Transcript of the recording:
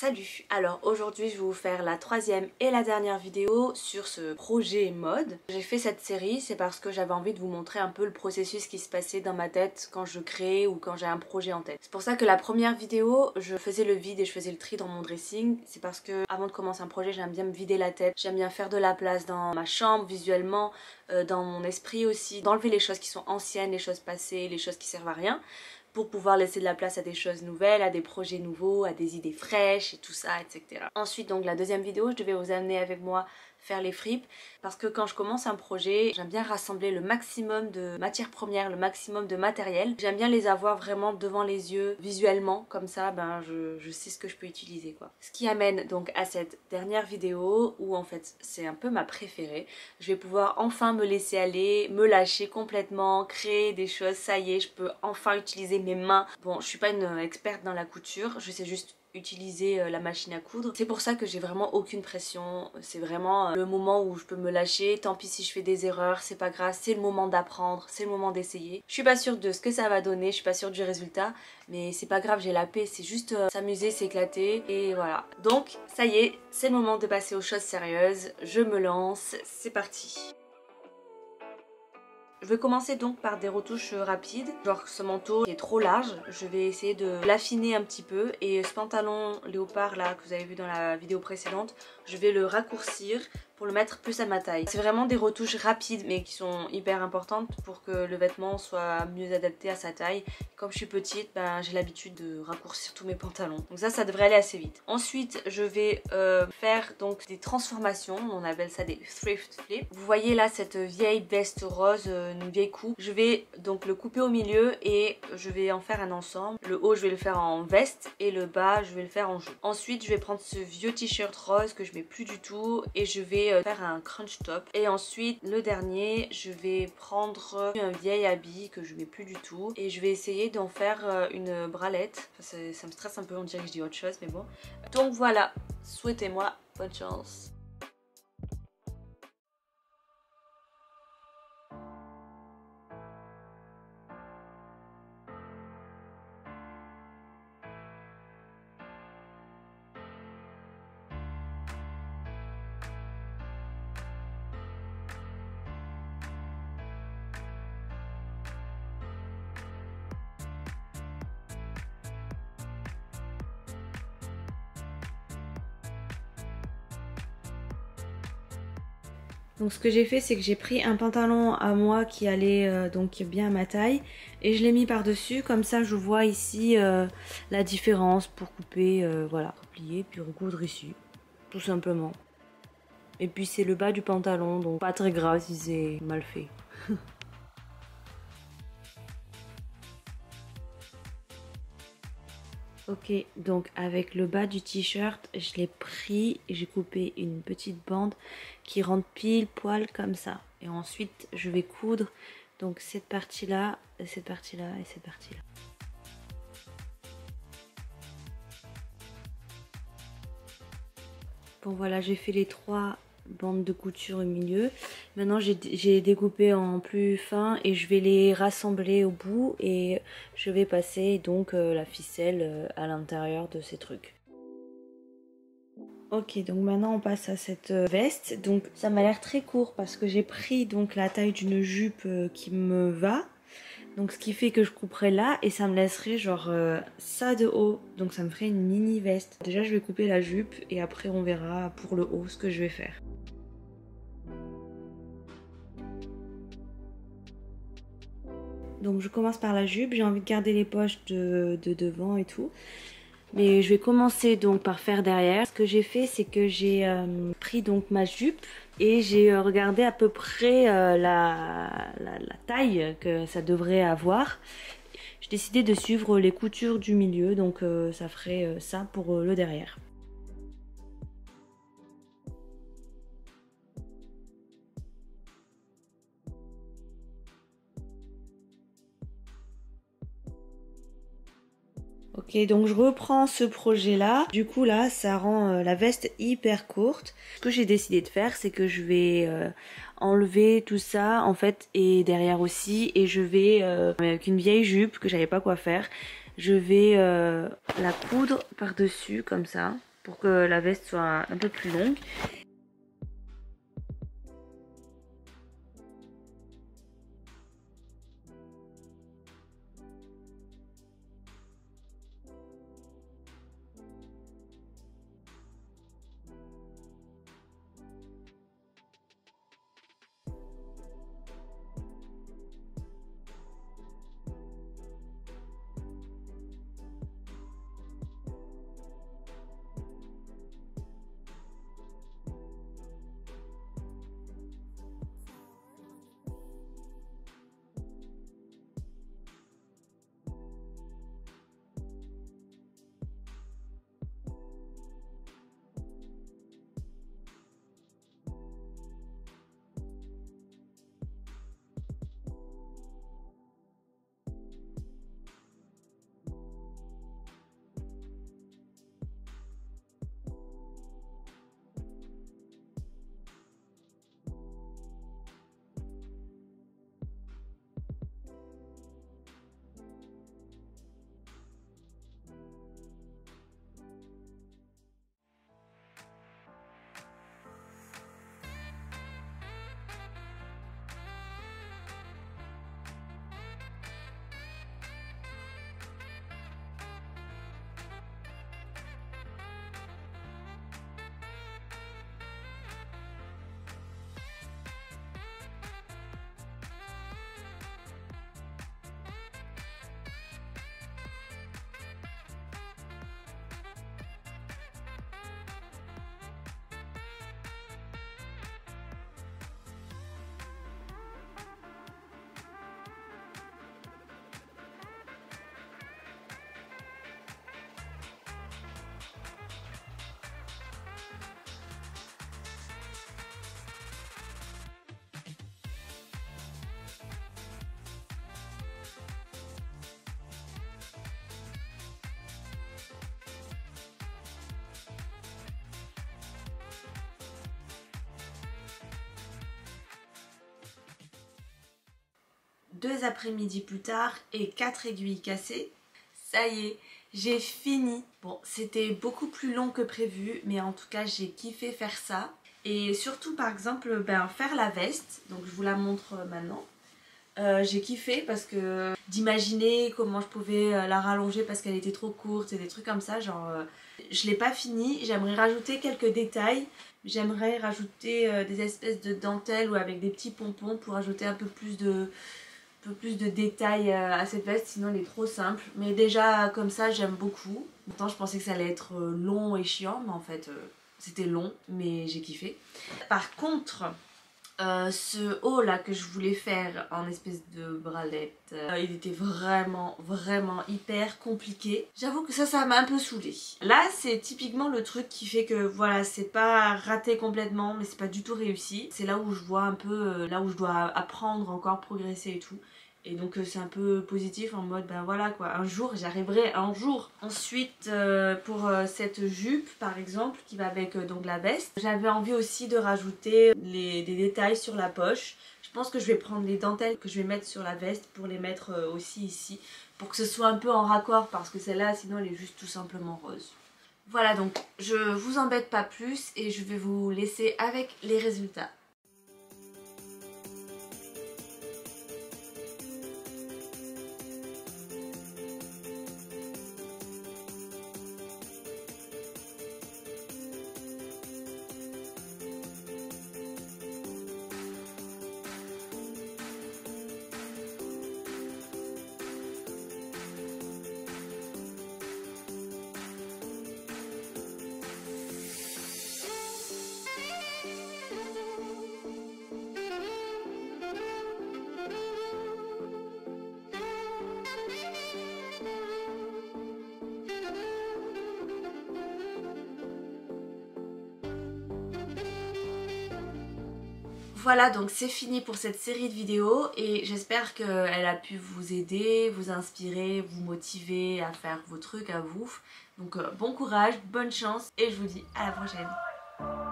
Salut! Alors aujourd'hui je vais vous faire la troisième et la dernière vidéo sur ce projet mode. J'ai fait cette série, c'est parce que j'avais envie de vous montrer un peu le processus qui se passait dans ma tête quand je créais ou quand j'ai un projet en tête. C'est pour ça que la première vidéo, je faisais le vide et je faisais le tri dans mon dressing. C'est parce que avant de commencer un projet, j'aime bien me vider la tête, j'aime bien faire de la place dans ma chambre visuellement, dans mon esprit aussi, d'enlever les choses qui sont anciennes, les choses passées, les choses qui servent à rien, pour pouvoir laisser de la place à des choses nouvelles, à des projets nouveaux, à des idées fraîches et tout ça, etc. Ensuite, donc la deuxième vidéo, je devais vous amener avec moi faire les fripes parce que quand je commence un projet, j'aime bien rassembler le maximum de matières premières, le maximum de matériel. J'aime bien les avoir vraiment devant les yeux visuellement, comme ça je sais ce que je peux utiliser quoi. Ce qui amène donc à cette dernière vidéo où en fait c'est un peu ma préférée. Je vais pouvoir enfin me laisser aller, me lâcher complètement, créer des choses, ça y est, je peux enfin utiliser mes mains. Bon, je suis pas une experte dans la couture, je sais juste utiliser la machine à coudre. C'est pour ça que j'ai vraiment aucune pression, c'est vraiment le moment où je peux me lâcher, tant pis si je fais des erreurs, c'est pas grave, c'est le moment d'apprendre, c'est le moment d'essayer. Je suis pas sûre de ce que ça va donner, je suis pas sûre du résultat, mais c'est pas grave, j'ai la paix, c'est juste s'amuser, s'éclater et voilà. Donc ça y est, c'est le moment de passer aux choses sérieuses, je me lance, c'est parti. Je vais commencer donc par des retouches rapides, genre ce manteau est trop large, je vais essayer de l'affiner un petit peu et ce pantalon léopard là que vous avez vu dans la vidéo précédente, je vais le raccourcir pour le mettre plus à ma taille. C'est vraiment des retouches rapides mais qui sont hyper importantes pour que le vêtement soit mieux adapté à sa taille. Comme je suis petite, j'ai l'habitude de raccourcir tous mes pantalons. Donc ça devrait aller assez vite. Ensuite, je vais faire donc des transformations, on appelle ça des thrift flips. Vous voyez là cette vieille veste rose, une vieille coupe. Je vais donc le couper au milieu et je vais en faire un ensemble. Le haut, je vais le faire en veste et le bas, je vais le faire en jupe. Ensuite, je vais prendre ce vieux t-shirt rose que je mets plus du tout et je vais faire un crunch top. Et ensuite, le dernier, je vais prendre un vieil habit que je mets plus du tout et je vais essayer d'en faire une bralette. Enfin, ça me stresse un peu, on dirait que je dis autre chose, mais bon. Donc voilà, souhaitez-moi bonne chance. Donc ce que j'ai fait, c'est que j'ai pris un pantalon à moi qui allait donc bien à ma taille et je l'ai mis par dessus, comme ça je vois ici la différence pour couper, voilà, plier puis recoudre ici, tout simplement. Et puis c'est le bas du pantalon, donc pas très grave si c'est mal fait. Ok, donc avec le bas du t-shirt, je l'ai pris et j'ai coupé une petite bande qui rentre pile poil comme ça. Et ensuite, je vais coudre donc cette partie-là, cette partie-là et cette partie-là. Bon voilà, j'ai fait les trois bandes de couture au milieu. Maintenant j'ai découpé en plus fin et je vais les rassembler au bout et je vais passer donc la ficelle à l'intérieur de ces trucs. Ok, donc maintenant on passe à cette veste. Donc ça m'a l'air très court parce que j'ai pris donc la taille d'une jupe qui me va. Donc ce qui fait que je couperai là et ça me laisserait genre ça de haut. Donc ça me ferait une mini veste. Déjà je vais couper la jupe et après on verra pour le haut ce que je vais faire. Donc je commence par la jupe, j'ai envie de garder les poches de devant et tout. Mais je vais commencer donc par faire derrière. Ce que j'ai fait, c'est que j'ai pris donc ma jupe et j'ai regardé à peu près la taille que ça devrait avoir. J'ai décidé de suivre les coutures du milieu, donc ça ferait ça pour le derrière. Ok, donc je reprends ce projet là. Du coup là, ça rend la veste hyper courte. Ce que j'ai décidé de faire, c'est que je vais enlever tout ça en fait et derrière aussi. Et je vais, avec une vieille jupe que j'avais pas quoi faire, je vais la coudre par dessus comme ça. pour que la veste soit un peu plus longue. Deux après-midi plus tard et 4 aiguilles cassées. Ça y est, j'ai fini. Bon, c'était beaucoup plus long que prévu, mais en tout cas j'ai kiffé faire ça. Et surtout par exemple, faire la veste, donc je vous la montre maintenant. J'ai kiffé parce que d'imaginer comment je pouvais la rallonger parce qu'elle était trop courte et des trucs comme ça, genre je l'ai pas fini. J'aimerais rajouter quelques détails, j'aimerais rajouter des espèces de dentelles ou avec des petits pompons pour ajouter un peu plus de détails à cette veste, sinon elle est trop simple. Mais déjà comme ça j'aime beaucoup. Pourtant je pensais que ça allait être long et chiant, mais en fait c'était long, mais j'ai kiffé. Par contre, ce haut là que je voulais faire en espèce de bralette, il était vraiment hyper compliqué. J'avoue que ça m'a un peu saoulée. Là c'est typiquement le truc qui fait que voilà, c'est pas raté complètement, mais c'est pas du tout réussi. C'est là où je vois un peu, là où je dois apprendre, encore progresser et tout. Et donc c'est un peu positif en mode ben voilà quoi, un jour j'arriverai, un jour. Ensuite pour cette jupe par exemple qui va avec donc la veste, j'avais envie aussi de rajouter des détails sur la poche. Je pense que je vais prendre les dentelles que je vais mettre sur la veste pour les mettre aussi ici, pour que ce soit un peu en raccord parce que celle-là sinon elle est juste tout simplement rose. Voilà, donc je vous embête pas plus et je vais vous laisser avec les résultats. Voilà, donc c'est fini pour cette série de vidéos et j'espère qu'elle a pu vous aider, vous inspirer, vous motiver à faire vos trucs à vous. Donc bon courage, bonne chance et je vous dis à la prochaine.